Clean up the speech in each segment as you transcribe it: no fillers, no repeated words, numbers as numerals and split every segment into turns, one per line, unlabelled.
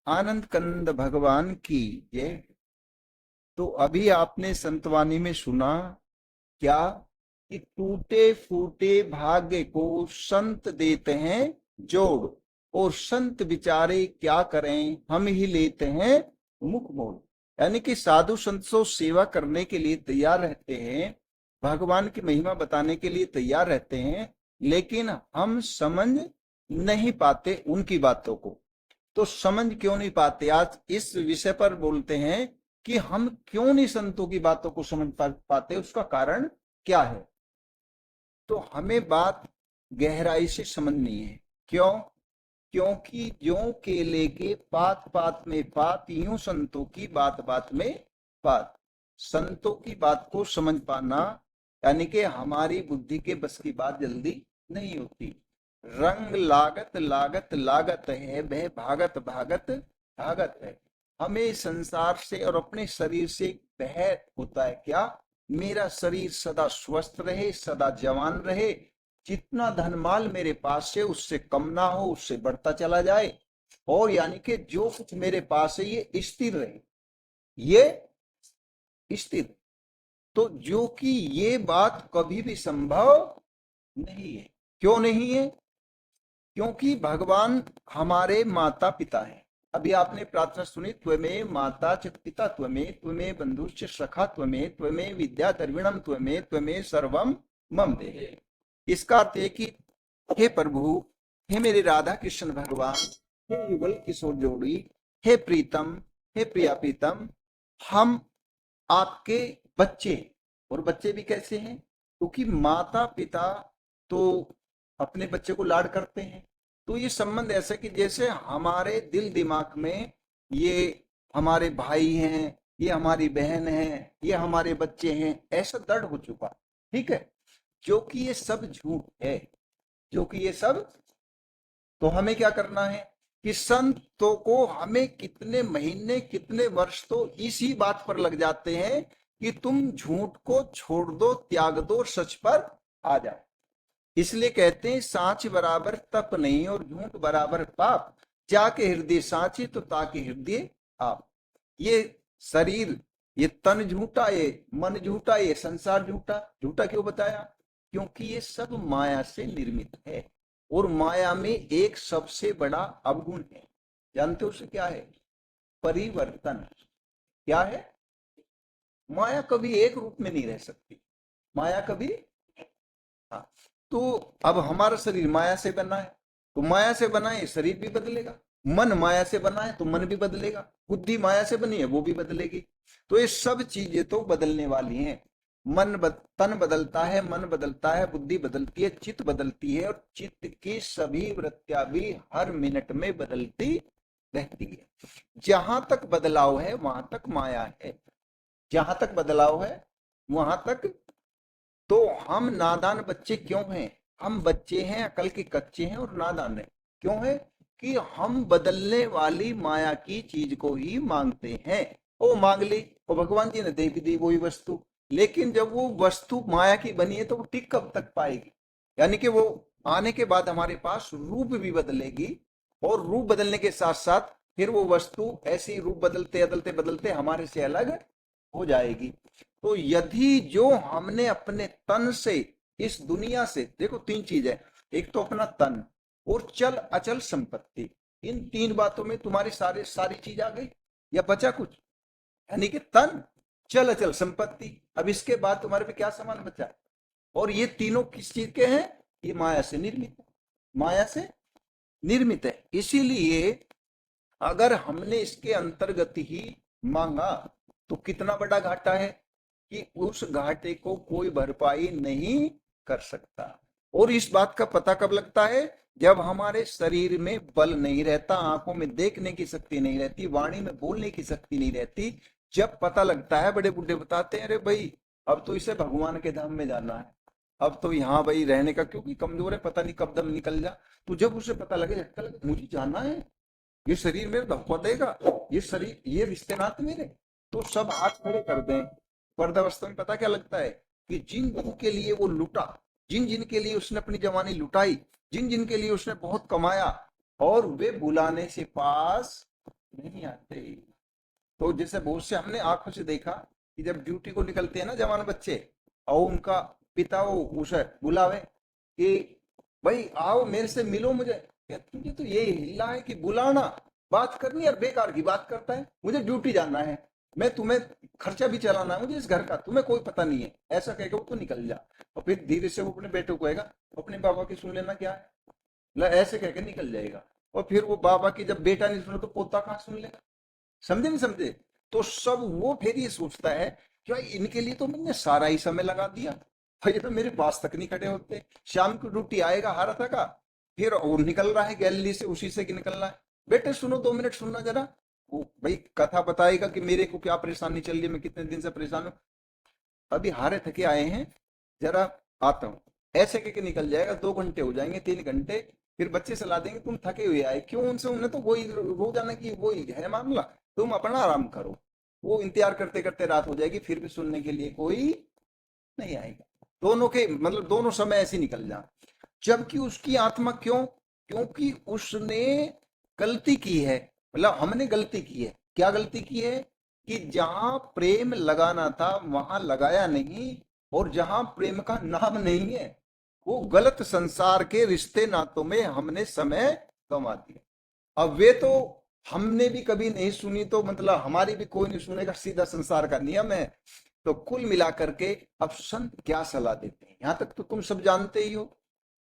आनंद कंद भगवान की जय। तो अभी आपने संतवाणी में सुना क्या कि टूटे फूटे भाग्य को संत देते हैं जोड़, और संत बिचारे क्या करें हम ही लेते हैं मुख मोड़। यानी कि साधु संत सो सेवा करने के लिए तैयार रहते हैं, भगवान की महिमा बताने के लिए तैयार रहते हैं, लेकिन हम समझ नहीं पाते उनकी बातों को। तो समझ क्यों नहीं पाते, आज इस विषय पर बोलते हैं कि हम क्यों नहीं संतों की बातों को समझ पाते, उसका कारण क्या है। तो हमें बात गहराई से समझनी है। क्यों? क्योंकि ज्यों केले के पात पात में पात, यूं संतों की बात बात में बात। संतों की बात को समझ पाना यानी कि हमारी बुद्धि के बस की बात जल्दी नहीं होती। रंग लागत लागत लागत है, वह भागत भागत भागत है। हमें संसार से और अपने शरीर से वह होता है क्या, मेरा शरीर सदा स्वस्थ रहे, सदा जवान रहे, जितना धनमाल मेरे पास है उससे कम ना हो, उससे बढ़ता चला जाए, और यानी कि जो कुछ मेरे पास है ये स्थिर रहे, ये स्थिर। तो जो कि ये बात कभी भी संभव नहीं है। क्यों नहीं है? क्योंकि भगवान हमारे माता पिता हैं। अभी आपने प्रार्थना सुनी, त्वमेव माता च पिता त्वमेव, त्वमेव बंधुश्च सखा त्वमेव, त्वमेव विद्या द्रविणम त्वमेव, त्वमेव सर्वम मम देह। इसका अर्थ है कि हे प्रभु, हे मेरे राधा कृष्ण भगवान, हे युगल किशोर जोड़ी, हे प्रीतम, हे प्रिया प्रीतम, हम आपके बच्चे। और बच्चे भी कैसे हैं? क्योंकि माता पिता तो अपने बच्चे को लाड करते हैं। तो ये संबंध ऐसा कि जैसे हमारे दिल दिमाग में ये हमारे भाई हैं, ये हमारी बहन है, ये हमारे बच्चे हैं, ऐसा दृढ़ हो चुका। ठीक है, जो कि ये सब झूठ है, जो कि ये सब। तो हमें क्या करना है कि संतों को हमें कितने महीने कितने वर्ष तो इसी बात पर लग जाते हैं कि तुम झूठ को छोड़ दो, त्याग दो, सच पर आ जाओ। इसलिए कहते हैं सांच बराबर तप नहीं और झूठ बराबर पाप, जाके हृदय सांचे तो ताके हृदय आप। ये शरीर, ये तन झूठा, ये मन झूठा, ये संसार झूठा। झूठा क्यों बताया? क्योंकि ये सब माया से निर्मित है, और माया में एक सबसे बड़ा अवगुण है। जानते हो उसे क्या है? परिवर्तन। क्या है? माया कभी एक रूप में नहीं रह सकती, माया कभी। हाँ, तो अब हमारा शरीर माया से बना है, तो माया से बना है शरीर भी बदलेगा। मन माया से बना है तो मन भी बदलेगा। बुद्धि माया से बनी है वो भी बदलेगी। तो ये सब चीजें तो बदलने वाली हैं। तन बदलता है, मन बदलता है, बुद्धि बदलती है, चित्त बदलती है, और चित्त की सभी वृत्तियां भी हर मिनट में बदलती रहती है। जहां तक बदलाव है वहां तक माया है, जहां तक बदलाव है वहां तक। तो हम नादान बच्चे क्यों हैं? हम बच्चे हैं, अकल के कच्चे हैं और नादान हैं। क्यों है? कि हम बदलने वाली माया की चीज को ही मांगते हैं। वो मांग ली, वो भगवान जी ने दे भी दी वही वस्तु, लेकिन जब वो वस्तु माया की बनी है तो वो टिक कब तक पाएगी? यानी कि वो आने के बाद हमारे पास रूप भी बदलेगी, और रूप बदलने के साथ साथ फिर वो वस्तु ऐसी रूप बदलते बदलते बदलते हमारे से अलग हो जाएगी। तो यदि जो हमने अपने तन से इस दुनिया से, देखो तीन चीज है, एक तो अपना तन और चल अचल संपत्ति, इन तीन बातों में तुम्हारी सारी चीज आ गई, या बचा कुछ? यानी कि तन, चल अचल संपत्ति, अब इसके बाद तुम्हारे पे क्या सामान बचा? और ये तीनों किस चीज के हैं? ये माया से निर्मित है, माया से निर्मित है। इसीलिए अगर हमने इसके अंतर्गत ही मांगा तो कितना बड़ा घाटा है कि उस घाटे को कोई भरपाई नहीं कर सकता। और इस बात का पता कब लगता है? जब हमारे शरीर में बल नहीं रहता, आंखों में देखने की शक्ति नहीं रहती, वाणी में बोलने की शक्ति नहीं रहती, जब पता लगता है। बड़े बुढ़े बताते हैं, अरे भाई अब तो इसे भगवान के धाम में जाना है, अब तो यहाँ भाई रहने का क्योंकि कमजोर है, पता नहीं कब दम निकल जा। तो जब उसे पता लगे, झटका लगे, मुझे जाना है, ये शरीर मेरे धक्का देगा, ये शरीर, ये रिश्ते नाते मेरे, तो सब हाथ खड़े कर दें। वृद्धावस्था में पता क्या लगता है कि जिन जिन के लिए वो लुटा, जिन जिन के लिए उसने अपनी जवानी लुटाई, जिन जिन के लिए उसने बहुत कमाया, और वे बुलाने से पास नहीं आते। तो जैसे बहुत से हमने आंखों से देखा कि जब ड्यूटी को निकलते हैं ना जवान बच्चे, और उनका पिता वो उसे बुलावे कि भाई आओ मेरे से मिलो मुझे, तुझे तो ये हिल्ला है कि बुलाना, बात करनी यार, बेकार की बात करता है, मुझे ड्यूटी जाना है, मैं तुम्हें खर्चा भी चलाना है मुझे इस घर का, तुम्हें कोई पता नहीं है, ऐसा कह के वो तो निकल जा। और फिर धीरे से वो अपने बेटे को कहेगा अपने बाबा की सुन लेना क्या है, ऐसे कह के निकल जाएगा। और फिर वो बाबा की जब बेटा नहीं सुना तो पोता कहाँ सुन लेगा। समझे नहीं समझे? तो सब वो फिर ये सोचता है कि भाई इनके लिए तो मैंने सारा ही समय लगा दिया, भाई ये तो मेरे पास तक नहीं खड़े होते, शाम की ड्यूटी आएगा हारा था का, फिर वो निकल रहा है गैलरी से, उसी से कि निकल रहा है, बेटे सुनो 2 मिनट सुनना जरा, वो भाई कथा बताएगा कि मेरे को क्या परेशानी चल रही है, मैं कितने दिन से परेशान हूँ, अभी हारे थके आए हैं, जरा आता हूँ, ऐसे करके निकल जाएगा। 2 घंटे हो जाएंगे, 3 घंटे, फिर बच्चे सलाह देंगे तुम थके हुए आए क्यों, उनसे उन्हें तो वही रोजाना की वही है मामला, तुम अपना आराम करो। वो इंतजार करते करते रात हो जाएगी, फिर भी सुनने के लिए कोई नहीं आएगा। दोनों के मतलब दोनों समय ऐसे निकल जा, जबकि उसकी आत्मा क्यों, क्योंकि उसने गलती की है, मतलब हमने गलती की है। क्या गलती की है कि जहां प्रेम लगाना था वहां लगाया नहीं, और जहां प्रेम का नाम नहीं है वो गलत संसार के रिश्ते नातों में हमने समय गंवा दिया। अब वे तो हमने भी कभी नहीं सुनी, तो मतलब हमारी भी कोई नहीं सुनेगा, सीधा संसार का नियम है। तो कुल मिलाकर के अब संत क्या सलाह देते हैं, यहां तक तो तुम सब जानते ही हो।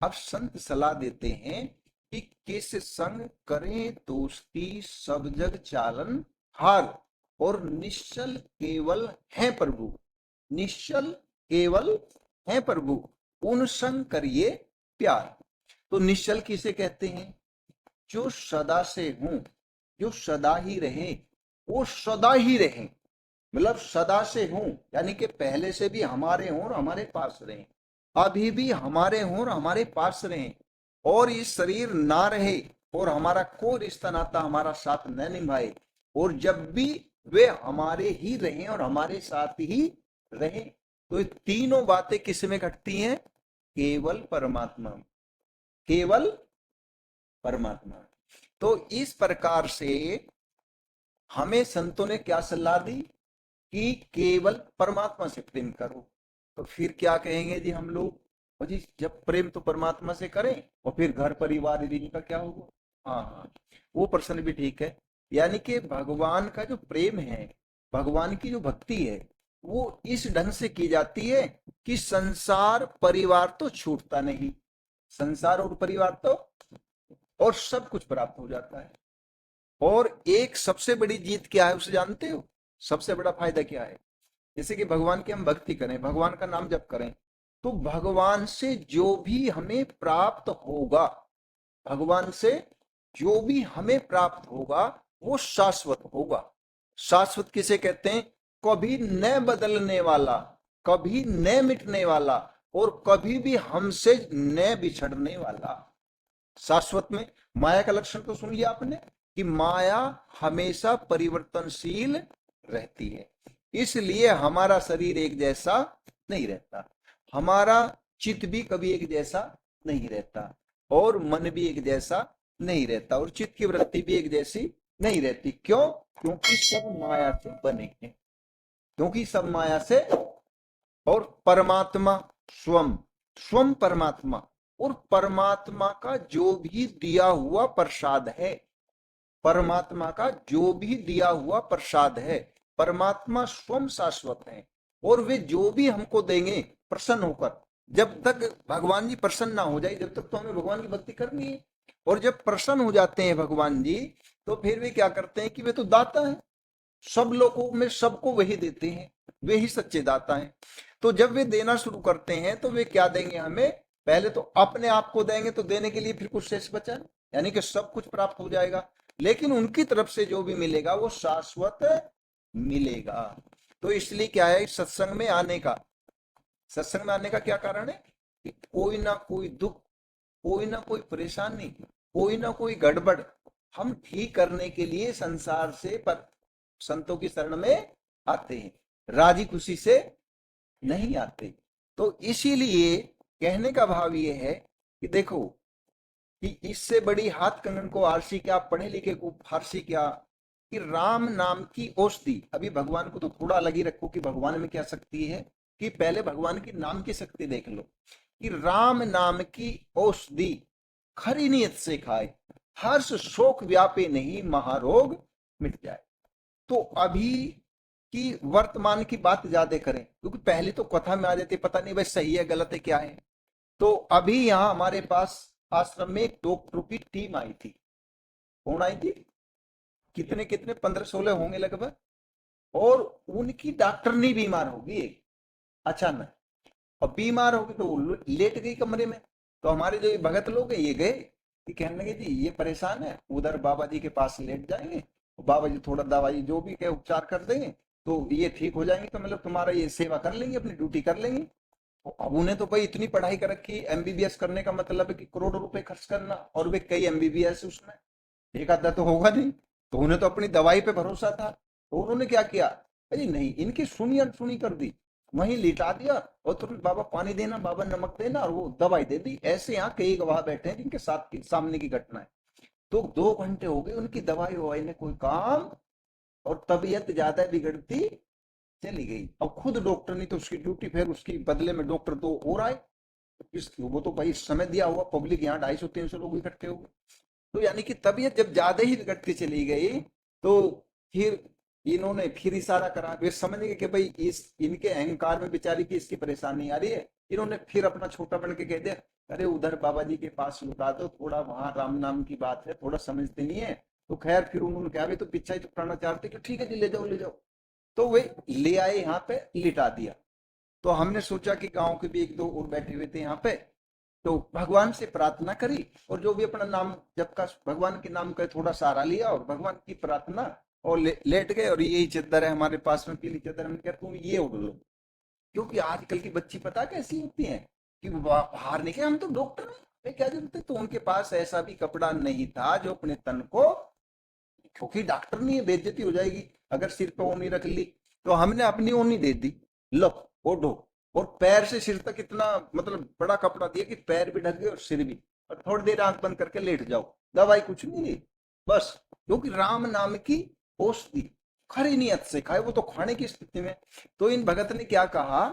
अब संत सलाह देते हैं कि किस संग करें दोस्ती सब जग चालन हार, और निश्चल केवल है प्रभु, निश्चल केवल है प्रभु, उन संग करिए प्यार। तो निश्चल किसे कहते हैं, जो सदा से हूं, जो सदा ही रहे, वो सदा ही रहे, मतलब सदा से हूं यानी कि पहले से भी हमारे हों और हमारे पास रहें, अभी भी हमारे हों और हमारे पास रहें, और ये शरीर ना रहे और हमारा कोई रिश्ता नाता हमारा साथ न निभाए, और जब भी वे हमारे ही रहें और हमारे साथ ही रहें। तो ये तीनों बातें किस में घटती हैं, केवल परमात्मा, केवल परमात्मा। तो इस प्रकार से हमें संतों ने क्या सलाह दी कि केवल परमात्मा से प्रेम करो। तो फिर क्या कहेंगे जी हम लोग, और जी जब प्रेम तो परमात्मा से करें और फिर घर परिवार इनका क्या होगा। हाँ हाँ, वो प्रश्न भी ठीक है। यानी कि भगवान का जो प्रेम है, भगवान की जो भक्ति है, वो इस ढंग से की जाती है कि संसार परिवार तो छूटता नहीं, संसार और परिवार तो, और सब कुछ प्राप्त हो जाता है। और एक सबसे बड़ी जीत क्या है उसे जानते हो, सबसे बड़ा फायदा क्या है, जैसे कि भगवान की हम भक्ति करें, भगवान का नाम जप करें, तो भगवान से जो भी हमें प्राप्त होगा, भगवान से जो भी हमें प्राप्त होगा वो शाश्वत होगा। शाश्वत किसे कहते हैं, कभी न बदलने वाला, कभी न मिटने वाला, और कभी भी हमसे न बिछड़ने वाला। शाश्वत में माया का लक्षण तो सुन लिया आपने कि माया हमेशा परिवर्तनशील रहती है, इसलिए हमारा शरीर एक जैसा नहीं रहता, हमारा चित्त भी कभी एक जैसा नहीं रहता, और मन भी एक जैसा नहीं रहता, और चित्त की वृत्ति भी एक जैसी नहीं रहती। क्यों, क्योंकि सब माया से बने हैं, क्योंकि सब माया से। और परमात्मा स्वम, स्वम परमात्मा, और परमात्मा का जो भी दिया हुआ प्रसाद है, परमात्मा का जो भी दिया हुआ प्रसाद है, परमात्मा स्वयं शाश्वत है, और वे जो भी हमको देंगे प्रसन्न होकर, जब तक भगवान जी प्रसन्न ना हो जाए जब तक तो हमें भगवान की भक्ति करनी है। और जब प्रसन्न हो जाते हैं भगवान जी, तो फिर वे क्या करते हैं कि वे तो दाता है, सब लोगों में सबको वही देते हैं, वे ही सच्चे दाता हैं। तो जब वे देना शुरू करते हैं तो वे क्या देंगे हमें, पहले तो अपने आप को देंगे, तो देने के लिए फिर कुछ शेष बचा, यानी कि सब कुछ प्राप्त हो जाएगा, लेकिन उनकी तरफ से जो भी मिलेगा वो शाश्वत मिलेगा। तो इसलिए क्या है, सत्संग में आने का, सत्संग में आने का क्या कारण है कि कोई ना कोई दुख, कोई ना कोई परेशानी, कोई ना कोई गड़बड़ हम ठीक करने के लिए संसार से पर संतों की शरण में आते हैं, राजी खुशी से नहीं आते। तो इसीलिए कहने का भाव ये है कि देखो कि इससे बड़ी हाथ कंगन को आरसी क्या, पढ़े लिखे को फारसी क्या, कि राम नाम की औषधि, अभी भगवान को तो थोड़ा अलग ही रखो कि भगवान में क्या शक्ति है, कि पहले भगवान की नाम की शक्ति देख लो कि राम नाम की औषधि खरी नियत से खाए, हर्ष शोक व्यापे नहीं, महारोग मिट जाए। तो अभी की वर्तमान की बात ज्यादा करें, क्योंकि पहले तो कथा में आ जाती पता नहीं भाई सही है गलत है क्या है। तो अभी यहाँ हमारे पास आश्रम में एक डॉक्टरों की टीम आई थी। कौन आई थी? कितने कितने 15-16 होंगे लगभग। और उनकी डॉक्टरनी बीमार होगी अचानक, और बीमार होगी तो वो लेट गई कमरे में। तो हमारे जो ये भगत लोग हैं ये गए कि कहने लगे जी ये परेशान है, उधर बाबा जी के पास लेट जाएंगे, तो बाबा जी थोड़ा दवाई जो भी है उपचार कर देंगे तो ये ठीक हो जाएंगे, तो मतलब तुम्हारा ये सेवा कर लेंगे, अपनी ड्यूटी कर लेंगे। तो अब उन्हें तो भाई इतनी पढ़ाई कर रखी, एमबीबीएस करने का मतलब है कि करोड़ों रुपए खर्च करना, और वे कई एमबीबीएस उसमें, एक आधा तो होगा नहीं। तो उन्हें तो अपनी दवाई पे भरोसा था, तो उन्होंने क्या किया, अरे नहीं इनकी सुनी अनसुनी कर दी, वहीं लिटा दिया और तुरंत बाबा पानी देना, बाबा नमक देना, और वो दवाई दे दी। ऐसे यहाँ कई गवाह बैठे हैं जिनके साथ की सामने की घटना है। तो 2 घंटे हो गए उनकी दवाई ववाई ने कोई काम, और तबीयत ज्यादा बिगड़ती चली गई। अब खुद डॉक्टर ने तो उसकी ड्यूटी, फिर उसकी बदले में डॉक्टर तो और आए, इस वो तो भाई समय दिया हुआ, पब्लिक यहाँ 250-300 लोग इकट्ठे हो गए। तो यानी कि तबीयत जब ज्यादा ही बिगड़ती चली गई, तो फिर इन्होंने फिर इशारा करा, वे समझ गए कि भाई इस इनके अहंकार में बेचारी की इसकी परेशानी आ रही है। इन्होंने फिर अपना छोटा बन के कह दिया, अरे उधर बाबा जी के पास लुटा दो, थोड़ा वहां राम नाम की बात है, थोड़ा समझते नहीं है। तो खैर फिर उन्होंने कहा भाई तो पीछा ही तो करना चाहते कि ठीक है जी ले जाओ ले जाओ। तो वे ले आए यहाँ पे, लिटा दिया। तो हमने सोचा कि गांव के भी एक दो और बैठे हुए थे यहाँ पे, तो भगवान से प्रार्थना करी, और जो भी अपना नाम जब का भगवान के नाम का थोड़ा सहारा लिया और भगवान की प्रार्थना, और लेट गए। और यही चादर है हमारे पास में, पीली चादर, हमने कहा तुम ये उड़ लो। क्योंकि आजकल की बच्ची पता कैसी होती हैं कि बाहर निकले, हम तो डॉक्टर हैं, वे क्या जानते, तो उनके पास ऐसा भी कपड़ा नहीं था जो अपने तन को, क्योंकि डॉक्टर नहीं है बेइज्जती हो जाएगी अगर सिर पे ओढ़नी रख ली। तो हमने अपनी ओढ़नी दे दी, लो ओढ़ो। और पैर से सिर तक इतना मतलब बड़ा कपड़ा दिया कि पैर भी ढक गए और सिर भी, और थोड़ी देर आंख बंद करके लेट जाओ, दवाई कुछ नहीं दी बस। क्योंकि राम नाम की औषधि खरी नियत से खाए, वो तो खाने की स्थिति में। तो इन भगत ने क्या कहा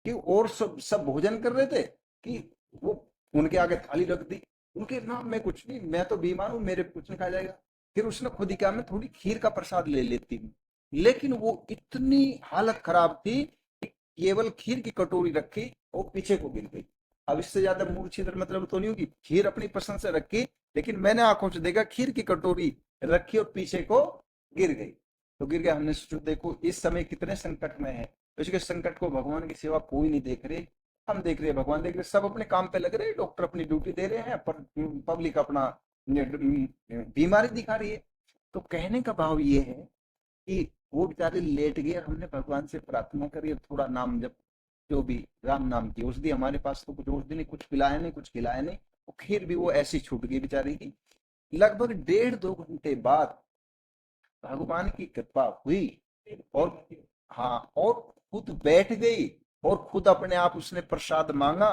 कि और सब सब भोजन कर रहे थे कि वो उनके आगे थाली रख दी, उनके ना मैं कुछ नहीं, मैं तो बीमार हूँ, मेरे कुछ नहीं खाया जाएगा। फिर उसने खुद ही कहा मैं थोड़ी खीर का प्रसाद ले लेती हूँ। लेकिन वो इतनी हालत खराब थी कि केवल खीर की कटोरी रखी और पीछे को गिर गई। अब इससे ज्यादा मूर्छित मतलब तो नहीं होगी, खीर अपनी पसंद से रखी, लेकिन मैंने आंखों से देखा खीर की कटोरी रखी और पीछे को गिर गई। तो गिर गया, हमने सोचा देखो इस समय कितने संकट में है, तो इसके संकट को भगवान की सेवा कोई नहीं देख रहे, हम देख रहे हैं, भगवान देख रहे, सब अपने काम पे लग रहे हैं, डॉक्टर अपनी ड्यूटी दे रहे हैं, पर पब्लिक अपना बीमारी दिखा रही है। तो कहने का भाव ये है कि वो बेचारे लेट गए, हमने भगवान से प्रार्थना करी और थोड़ा नाम जब, जो भी राम नाम की औषधि, हमारे पास तो कुछ औषधि नहीं, कुछ पिलाया नहीं, कुछ खिलाया नहीं, और खीर भी वो ऐसी छूट गई बेचारी की। लगभग 1.5-2 घंटे बाद भगवान की कृपा हुई, और हाँ, और खुद बैठ गई, और खुद अपने आप उसने प्रसाद मांगा,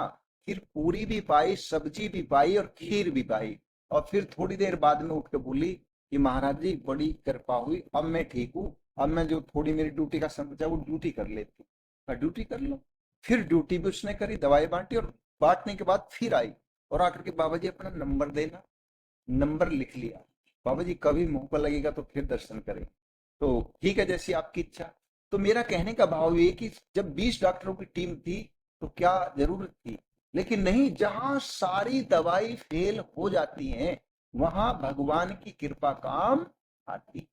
फिर पूरी भी पाई, सब्जी भी पाई और खीर भी पाई। और फिर थोड़ी देर बाद में उठ के बोली कि महाराज जी बड़ी कृपा हुई, अब मैं ठीक हूँ, अब मैं जो थोड़ी मेरी ड्यूटी का समय था वो ड्यूटी कर लेती हूँ। ड्यूटी कर लो। फिर ड्यूटी भी उसने करी, दवाई बांटी, और बांटने के बाद फिर आई और आकर के बाबा जी अपना नंबर देना, नंबर लिख लिया, बाबा जी कभी मौका लगेगा तो फिर दर्शन करें। तो ठीक है जैसी आपकी इच्छा। तो मेरा कहने का भाव ये कि जब 20 डॉक्टरों की टीम थी तो क्या जरूरत थी, लेकिन नहीं, जहां सारी दवाई फेल हो जाती है वहां भगवान की कृपा काम आती।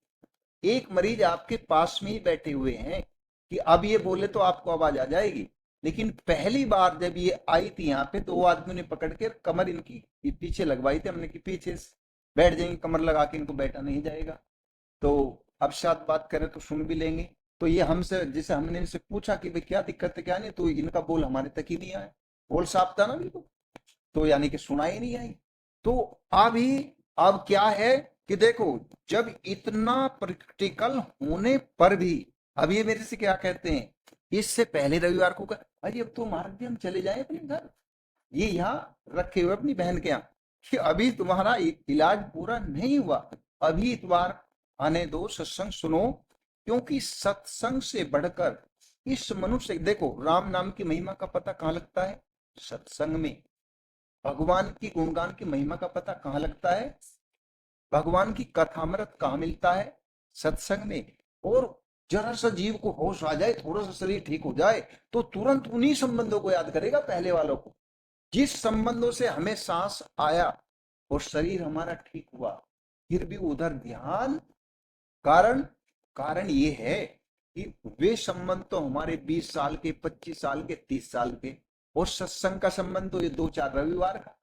एक मरीज आपके पास में ही बैठे हुए हैं कि अब ये बोले तो आपको आवाज आ जाएगी, लेकिन पहली बार जब ये आई थी यहाँ पे तो वो आदमी ने पकड़ के कमर इनकी पीछे लगवाई थी हमने, कि पीछे बैठ जाएंगे, कमर लगा के इनको बैठा नहीं जाएगा। तो अब शायद बात करें तो सुन भी लेंगे। तो ये हमसे, जैसे हमने इनसे पूछा कि भाई क्या दिक्कत है क्या नहीं, तो इनका बोल हमारे तक ही नहीं आया, बोल साफ था ना बिल्कुल, तो यानी कि सुनाई नहीं आई। तो अभी अब क्या है कि देखो, जब इतना प्रैक्टिकल होने पर भी, अब ये मेरे से क्या कहते हैं, इससे पहले रविवार को कहा अरे अब तो महाराज जी हम चले जाए अपने घर, ये यहाँ रखे हुए अपनी बहन के यहाँ, कि अभी तुम्हारा इलाज पूरा नहीं हुआ, अभी इतवार आने दो, सत्संग सुनो, क्योंकि सत्संग से बढ़कर इस मनुष्य, देखो राम नाम की महिमा का पता कहाँ लगता है? सत्संग में। भगवान की गुणगान की महिमा का पता कहाँ लगता है? भगवान की कथामृत कहाँ मिलता है? सत्संग में। और जरा सा जीव को होश आ जाए, थोड़ा सा शरीर ठीक हो जाए, तो तुरंत उन्हीं संबंधों को याद करेगा, पहले वालों को, जिस संबंधों से हमें सांस आया और शरीर हमारा ठीक हुआ, फिर भी उधर ध्यान। कारण कारण ये है कि वे संबंध तो हमारे 20 साल के, 25 साल के, 30 साल के, और सत्संग का संबंध तो ये 2-4 रविवार का,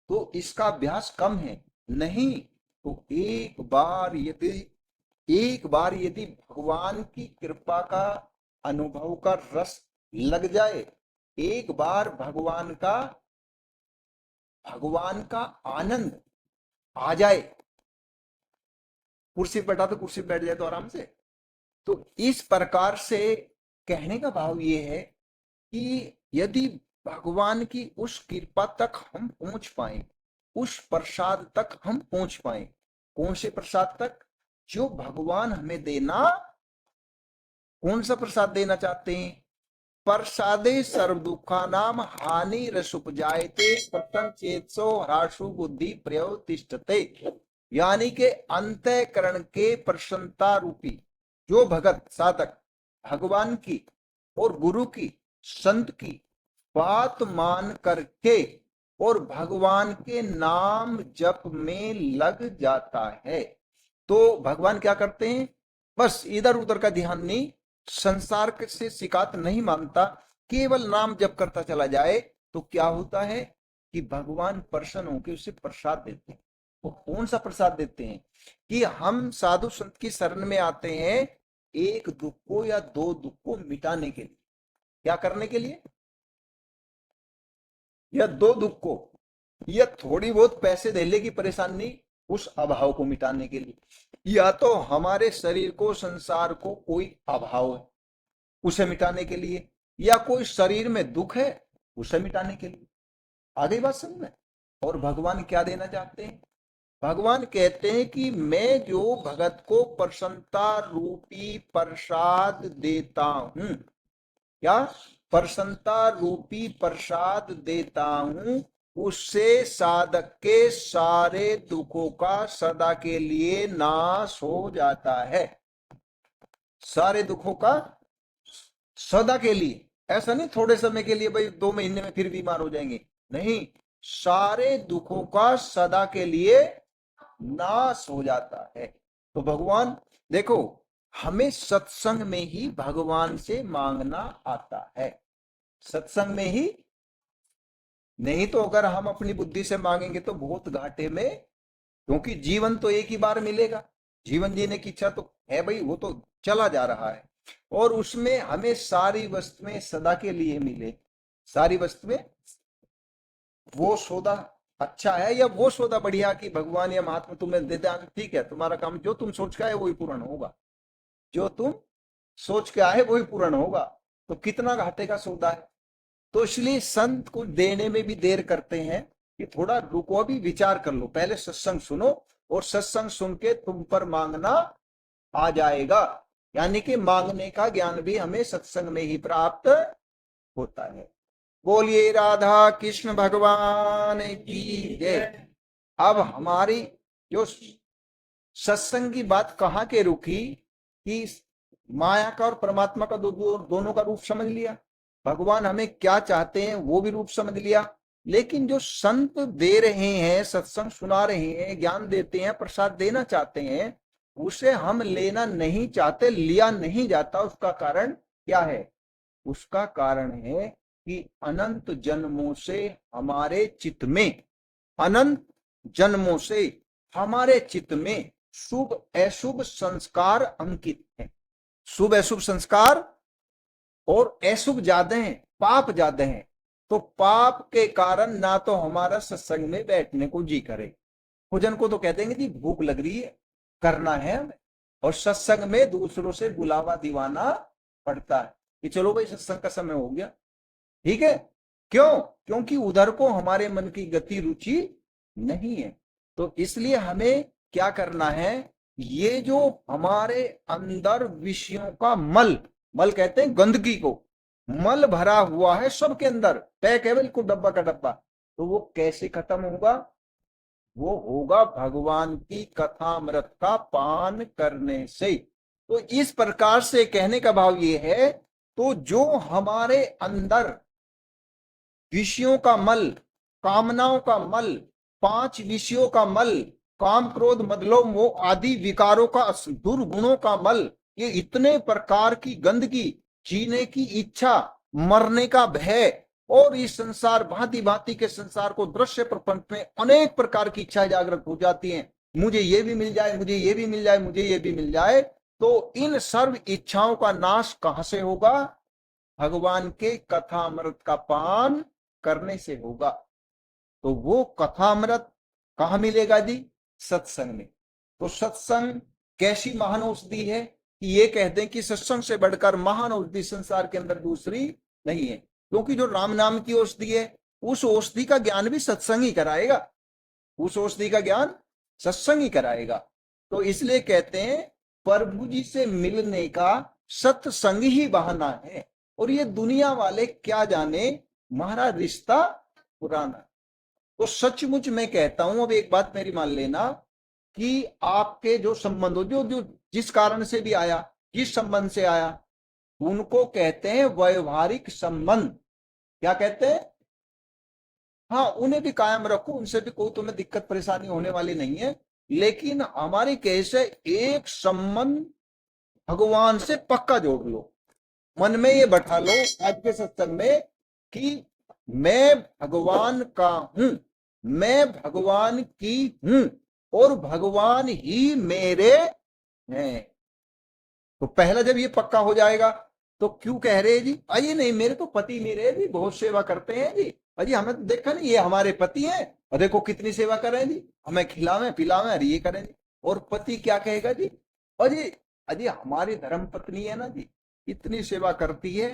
तो इसका अभ्यास कम है। नहीं तो एक बार यदि भगवान की कृपा का अनुभव का रस लग जाए, एक बार भगवान का आनंद आ जाए, कुर्सी पर बैठा तो कुर्सी पर बैठ जाए तो आराम से। तो इस प्रकार से कहने का भाव ये है कि यदि भगवान की उस कृपा तक हम पहुंच पाए, उस प्रसाद तक हम पहुंच पाए, कौन से प्रसाद तक? जो भगवान हमें देना, कौन सा प्रसाद देना चाहते हैं? प्रसादे सर्व दुखा नाम हानि रसुपजायते प्रतन चेतसो हराशु बुद्धि प्रयोतिष्ठते। यानी के अंतःकरण के प्रसन्नता रूपी जो भगत साधक भगवान की और गुरु की, संत की बात मान करके और भगवान के नाम जप में लग जाता है, तो भगवान क्या करते हैं? बस इधर उधर का ध्यान नहीं, संसार से शिकायत नहीं मानता, केवल नाम जप करता चला जाए, तो क्या होता है कि भगवान प्रसन्न होकर उसे प्रसाद देते हैं। वो कौन सा प्रसाद देते हैं? कि हम साधु संत की शरण में आते हैं एक दुख को या दो दुख को मिटाने के लिए। क्या करने के लिए? या दो दुख को, या थोड़ी बहुत पैसे धेले की परेशानी, उस अभाव को मिटाने के लिए, या तो हमारे शरीर को, संसार को कोई अभाव है उसे मिटाने के लिए, या कोई शरीर में दुख है उसे मिटाने के लिए। आ गई बात समझ में? और भगवान क्या देना चाहते हैं? भगवान कहते हैं कि मैं जो भगत को प्रसन्नता रूपी प्रसाद देता हूं, क्या प्रसन्नता रूपी प्रसाद देता हूं, उससे साधक के सारे दुखों का सदा के लिए नाश हो जाता है। सारे दुखों का सदा के लिए, ऐसा नहीं थोड़े समय के लिए, भाई 2 महीने में फिर बीमार हो जाएंगे, नहीं, सारे दुखों का सदा के लिए नाश हो जाता है। तो भगवान, देखो, हमें सत्संग में ही भगवान से मांगना आता है, सत्संग में ही। नहीं तो अगर हम अपनी बुद्धि से मांगेंगे तो बहुत घाटे में, क्योंकि जीवन तो एक ही बार मिलेगा, जीवन जीने की इच्छा तो है भाई, वो तो चला जा रहा है, और उसमें हमें सारी वस्तुएं सदा के लिए मिले, सारी वस्तुएं, वो सौदा अच्छा है या वो सौदा बढ़िया कि भगवान या महात्मा तुम्हें दे दे, ठीक है तुम्हारा काम, जो तुम सोच के आए वही पूर्ण होगा, जो तुम सोच के आए वही पूर्ण होगा, तो कितना घाटे का सौदा है। तो इसलिए संत को देने में भी देर करते हैं कि थोड़ा रुको, अभी विचार कर लो, पहले सत्संग सुनो, और सत्संग सुन के तुम पर मांगना आ जाएगा। यानी कि मांगने का ज्ञान भी हमें सत्संग में ही प्राप्त होता है। बोलिए राधा कृष्ण भगवान की जय। अब हमारी जो सत्संग की बात कहाँ के रुकी कि माया का और परमात्मा का दोनों का रूप समझ लिया, भगवान हमें क्या चाहते हैं वो भी रूप समझ लिया, लेकिन जो संत दे रहे हैं, सत्संग सुना रहे हैं, ज्ञान देते हैं, प्रसाद देना चाहते हैं, उसे हम लेना नहीं चाहते, लिया नहीं जाता। उसका कारण क्या है? उसका कारण है कि अनंत जन्मों से हमारे चित्त में, अनंत जन्मों से हमारे चित्त में शुभ अशुभ संस्कार अंकित हैं। शुभ अशुभ संस्कार और अशुभ ज्यादा हैं, पाप ज्यादा हैं, तो पाप के कारण ना तो हमारा सत्संग में बैठने को जी करे, भोजन को तो कह देंगे जी भूख लग रही है, करना है हमें, और सत्संग में दूसरों से बुलावा दिवाना पड़ता है कि चलो भाई सत्संग का समय हो गया, ठीक है। क्यों? क्योंकि उधर को हमारे मन की गति रुचि नहीं है। तो इसलिए हमें क्या करना है ये जो हमारे अंदर विषयों का मल, मल कहते हैं गंदगी को, मल भरा हुआ है सबके अंदर, पैक है बिल्कुल डब्बा का डब्बा, तो वो कैसे खत्म होगा? वो होगा भगवान की कथामृत का पान करने से। तो इस प्रकार से कहने का भाव ये है, तो जो हमारे अंदर विषयों का मल, कामनाओं का मल, पांच विषयों का मल, काम क्रोध मद लोभ मोह आदि विकारों का, दुर्गुणों का मल, ये इतने प्रकार की गंदगी, जीने की इच्छा, मरने का भय, और इस संसार, भांति भांति के संसार को दृश्य प्रपंच में अनेक प्रकार की इच्छाएं जागृत हो जाती हैं, मुझे ये भी मिल जाए, मुझे ये भी मिल जाए, मुझे ये भी मिल जाए। तो इन सर्व इच्छाओं का नाश कहां से होगा? भगवान के कथामृत का पान करने से होगा। तो वो कथामृत कहां मिलेगा जी? सत्संग में। तो सत्संग कैसी महान औषधि है कि ये कहते हैं कि सत्संग से बढ़कर महान औषधि संसार के अंदर दूसरी नहीं है, क्योंकि जो राम नाम की औषधि है, उस औषधि का ज्ञान भी सत्संग ही कराएगा, उस औषधि का ज्ञान सत्संग ही कराएगा। तो इसलिए कहते हैं प्रभु जी से मिलने का सत्संग ही बहाना है, और ये दुनिया वाले क्या जाने, महाराज रिश्ता पुराना। तो सचमुच मैं कहता हूं, अब एक बात मेरी मान लेना, कि आपके जो संबंध हो, जो जो जिस कारण से भी आया, जिस संबंध से आया, उनको कहते हैं व्यवहारिक संबंध। क्या कहते हैं? हाँ, उन्हें भी कायम रखो, उनसे भी कोई तुम्हें दिक्कत परेशानी होने वाली नहीं है, लेकिन हमारी कैसे एक संबंध भगवान से पक्का जोड़ लो, मन में ये बैठा लो आज के सत्संग में, कि मैं भगवान का हूं, मैं भगवान की हूं, और भगवान ही मेरे हैं। तो पहला जब ये पक्का हो जाएगा, तो क्यों कह रहे हैं जी, अरे नहीं मेरे तो पति मेरे जी बहुत सेवा करते हैं जी, अरे हमें तो देखा नहीं, ये हमारे पति हैं, और देखो कितनी सेवा कर रहे हैं जी, हमें खिलावे पिलावे, अरे ये करें जी। और पति क्या कहेगा जी, अरे अरे हमारी धर्म पत्नी है ना जी, इतनी सेवा करती है।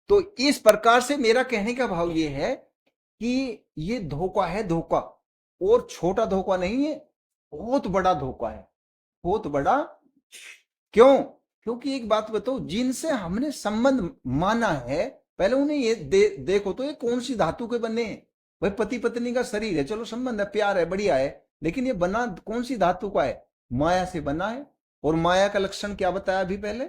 तो इस प्रकार से मेरा कहने का भाव ये है कि ये धोखा है, धोखा, और छोटा धोखा नहीं है, बहुत बड़ा धोखा है, बहुत बड़ा। क्यों? क्योंकि एक बात बताओ, जिनसे हमने संबंध माना है, पहले उन्हें ये देखो तो ये कौन सी धातु के बने हैं? भाई पति पत्नी का शरीर है, चलो संबंध है, प्यार है, बढ़िया है, लेकिन ये बना कौन सी धातु का है? माया से बना है। और माया का लक्षण क्या बताया अभी पहले?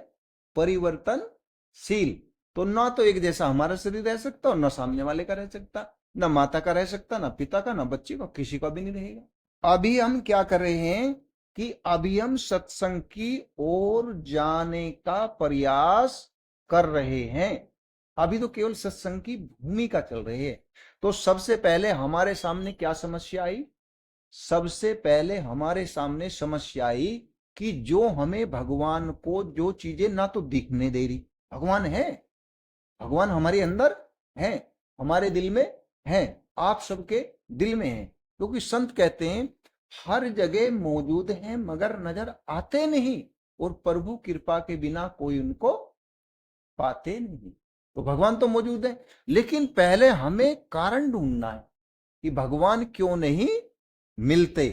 परिवर्तनशील। तो ना तो एक जैसा हमारा शरीर रह सकता और ना सामने वाले का रह सकता, ना माता का रह सकता, ना पिता का, ना बच्चे का, किसी का भी नहीं रहेगा। अभी हम क्या कर रहे हैं कि अभी हम सत्संग की ओर जाने का प्रयास कर रहे हैं, अभी तो केवल सत्संग की भूमिका चल रही है। तो सबसे पहले हमारे सामने क्या समस्या आई? सबसे पहले हमारे सामने समस्या आई कि जो हमें भगवान को जो चीजें ना तो दिखने दे रही, भगवान है, भगवान हमारे अंदर है, हमारे दिल में है, आप सबके दिल में है, क्योंकि संत कहते हैं हर जगह मौजूद हैं मगर नजर आते नहीं, और प्रभु कृपा के बिना कोई उनको पाते नहीं। तो भगवान तो मौजूद है, लेकिन पहले हमें कारण ढूंढना है कि भगवान क्यों नहीं मिलते।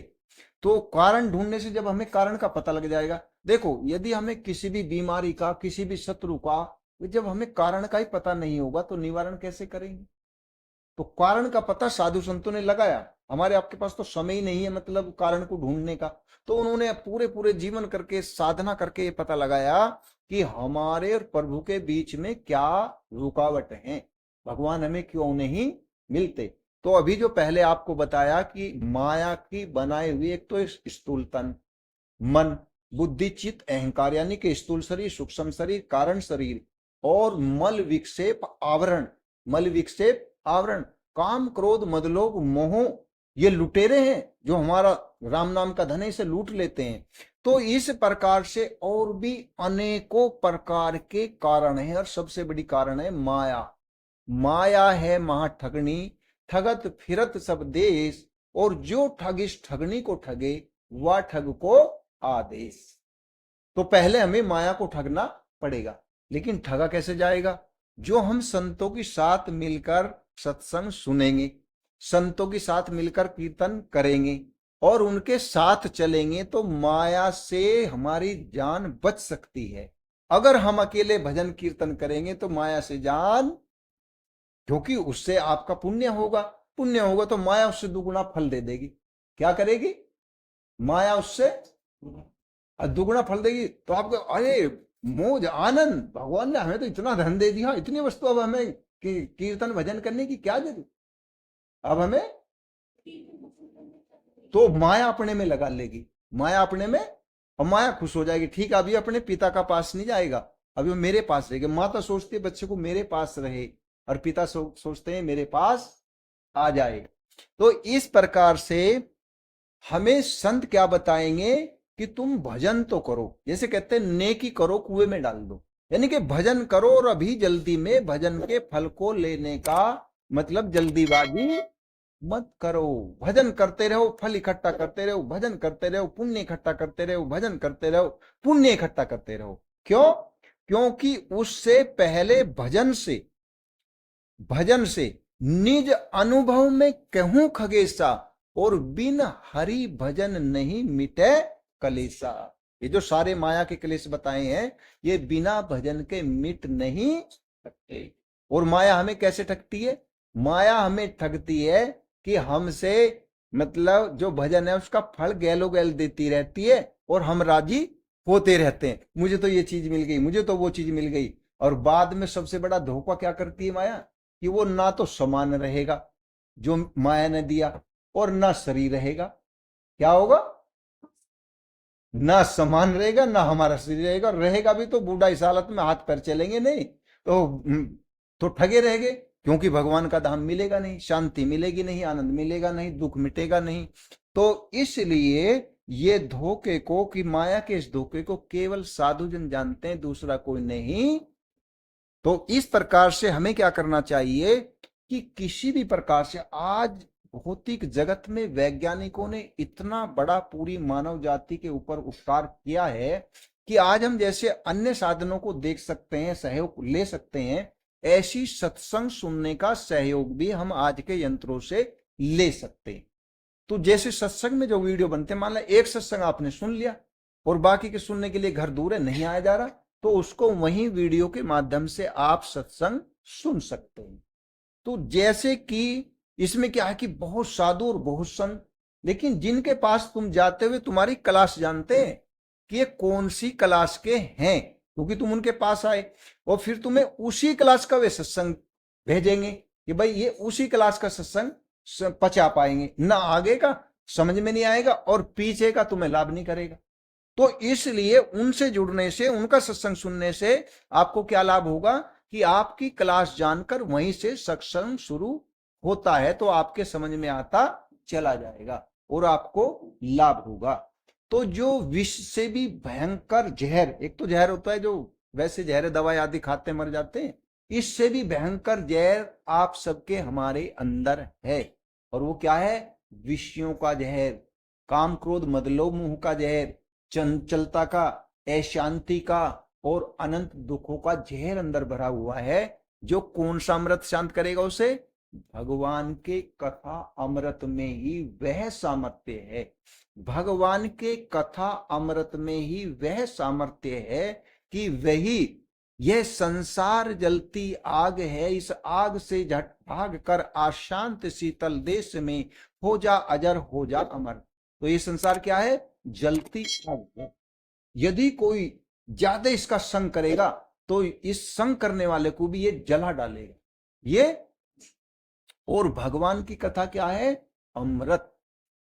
तो कारण ढूंढने से जब हमें कारण का पता लग जाएगा, देखो यदि हमें किसी भी बीमारी का, किसी भी शत्रु का, जब हमें कारण का ही पता नहीं होगा तो निवारण कैसे करेंगे? तो कारण का पता साधु संतों ने लगाया, हमारे आपके पास तो समय ही नहीं है मतलब कारण को ढूंढने का, तो उन्होंने पूरे पूरे जीवन करके साधना करके ये पता लगाया कि हमारे और प्रभु के बीच में क्या रुकावट है, भगवान हमें क्यों नहीं मिलते। तो अभी जो पहले आपको बताया कि माया की बनाई हुई एक तो स्थूल तन, मन, बुद्धि, चित्त, अहंकार, यानी कि स्थूल शरीर, सूक्ष्म शरीर, कारण शरीर, और मल विक्षेप आवरण, मल विक्षेप आवरण, काम क्रोध मद लोभ मोह, ये लुटेरे हैं जो हमारा राम नाम का धन है, इसे लूट लेते हैं। तो इस प्रकार से और भी अनेकों प्रकार के कारण है, और सबसे बड़ी कारण है माया। माया है महाठगनी, ठगत फिरत सब देश, और जो ठग इस ठगनी को ठगे वह ठग को आदेश। तो पहले हमें माया को ठगना पड़ेगा, लेकिन ठगा कैसे जाएगा? जो हम संतों के साथ मिलकर सत्संग सुनेंगे, संतों के साथ मिलकर कीर्तन करेंगे, और उनके साथ चलेंगे तो माया से हमारी जान बच सकती है। अगर हम अकेले भजन कीर्तन करेंगे तो माया से जान, क्योंकि उससे आपका पुण्य होगा, पुण्य होगा तो माया उससे दुगुना फल दे देगी। क्या करेगी? माया उससे दुगुना फल देगी। तो आपको अरे मौज आनंद, भगवान ने हमें तो इतना धन दे दिया, इतनी वस्तु, अब हमें कीर्तन भजन करने की क्या जरूरत, अब हमें, तो माया अपने में लगा लेगी, माया अपने में, और माया खुश हो जाएगी। ठीक है, अभी अपने पिता का पास नहीं जाएगा, अभी वो मेरे पास रहेगा। माता सोचती है बच्चे को मेरे पास रहे, और पिता सोचते हैं मेरे पास आ जाए। तो इस प्रकार से हमें संत क्या बताएंगे कि तुम भजन तो करो, जैसे कहते हैं नेकी करो कुएं में डाल दो, यानी कि भजन करो, और अभी जल्दी में भजन के फल को लेने का मतलब जल्दीबाजी मत करो। भजन करते रहो, फल इकट्ठा करते रहो, भजन करते रहो, पुण्य इकट्ठा करते रहो, भजन करते रहो, पुण्य इकट्ठा करते रहो। क्यों? क्योंकि उससे पहले भजन से निज अनुभव में कहूं खगेसा, और बिन हरि भजन नहीं मिटे कलेसा। ये जो सारे माया के क्लेश बताए हैं, ये बिना भजन के मिट नहीं सकते। और माया हमें कैसे ठगती है? माया हमें ठगती है कि हमसे मतलब जो भजन है उसका फल गैलो गैल देती रहती है, और हम राजी होते रहते हैं, मुझे तो ये चीज मिल गई, मुझे तो वो चीज मिल गई। और बाद में सबसे बड़ा धोखा क्या करती है माया, कि वो ना तो समान रहेगा जो माया ने दिया, और ना शरीर रहेगा। क्या होगा? ना समान रहेगा, ना हमारा शरीर रहेगा, रहेगा भी तो बूढ़ा इस हालत में, हाथ पैर चलेंगे नहीं, तो ठगे रहेंगे। क्योंकि भगवान का धाम मिलेगा नहीं, शांति मिलेगी नहीं, आनंद मिलेगा नहीं, दुख मिटेगा नहीं। तो इसलिए ये धोखे को, कि माया के इस धोखे को केवल साधु जन जानते हैं, दूसरा कोई नहीं। तो इस प्रकार से हमें क्या करना चाहिए कि किसी भी प्रकार से, आज भौतिक जगत में वैज्ञानिकों ने इतना बड़ा पूरी मानव जाति के ऊपर उपकार किया है कि आज हम जैसे अन्य साधनों को देख सकते हैं, सहयोग ले सकते हैं, ऐसी सत्संग सुनने का सहयोग भी हम आज के यंत्रों से ले सकते हैं। तो जैसे सत्संग में जो वीडियो बनते हैं, मान लो एक सत्संग आपने सुन लिया और बाकी के सुनने के लिए घर दूर है, नहीं आया जा रहा, तो उसको वहीं वीडियो के माध्यम से आप सत्संग सुन सकते हैं। तो जैसे कि इसमें क्या है कि बहुत साधु और बहुत संत, लेकिन जिनके पास तुम जाते हुए तुम्हारी क्लास जानते हैं कि ये कौन सी क्लास के हैं, क्योंकि तुम उनके पास आए, और फिर तुम्हें उसी क्लास का वे सत्संग भेजेंगे कि भाई ये उसी क्लास का सत्संग पचा पाएंगे ना, आगे का समझ में नहीं आएगा और पीछे का तुम्हें लाभ नहीं करेगा। तो इसलिए उनसे जुड़ने से, उनका सत्संग सुनने से आपको क्या लाभ होगा कि आपकी क्लास जानकर वहीं से सत्संग शुरू होता है तो आपके समझ में आता चला जाएगा और आपको लाभ होगा। तो जो विष से भी भयंकर जहर, एक तो जहर होता है जो वैसे जहर दवाई आदि खाते मर जाते हैं, इससे भी भयंकर जहर आप सबके हमारे अंदर है, और वो क्या है? विषयों का जहर, काम क्रोध मद लोभ मोह का जहर, चंचलता का, अशांति का और अनंत दुखों का जहर अंदर भरा हुआ है। जो कौन सा अमृत शांत करेगा उसे? भगवान के कथा अमृत में ही वह सामर्थ्य है, भगवान के कथा अमृत में ही वह सामर्थ्य है कि वही यह संसार जलती आग है, इस आग से झट भाग कर अशांत शीतल देश में हो जा अजर, हो जा अमर। तो ये संसार क्या है? जलती आग है। यदि कोई ज्यादा इसका संग करेगा तो इस संग करने वाले को भी ये जला डालेगा। ये, और भगवान की कथा क्या है? अमृत।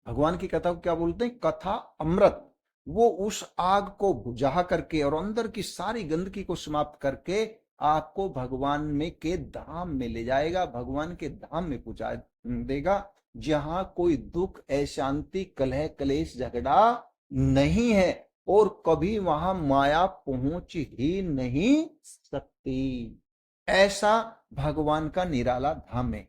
भगवान की कथा को क्या बोलते हैं? कथा अमृत। वो उस आग को बुझा करके और अंदर की सारी गंदगी को समाप्त करके आपको भगवान में के धाम में ले जाएगा, भगवान के धाम में पहुंचा देगा, जहां कोई दुख, अशांति, कलह, क्लेश, झगड़ा नहीं है, और कभी वहां माया पहुंच ही नहीं सकती। ऐसा भगवान का निराला धाम है।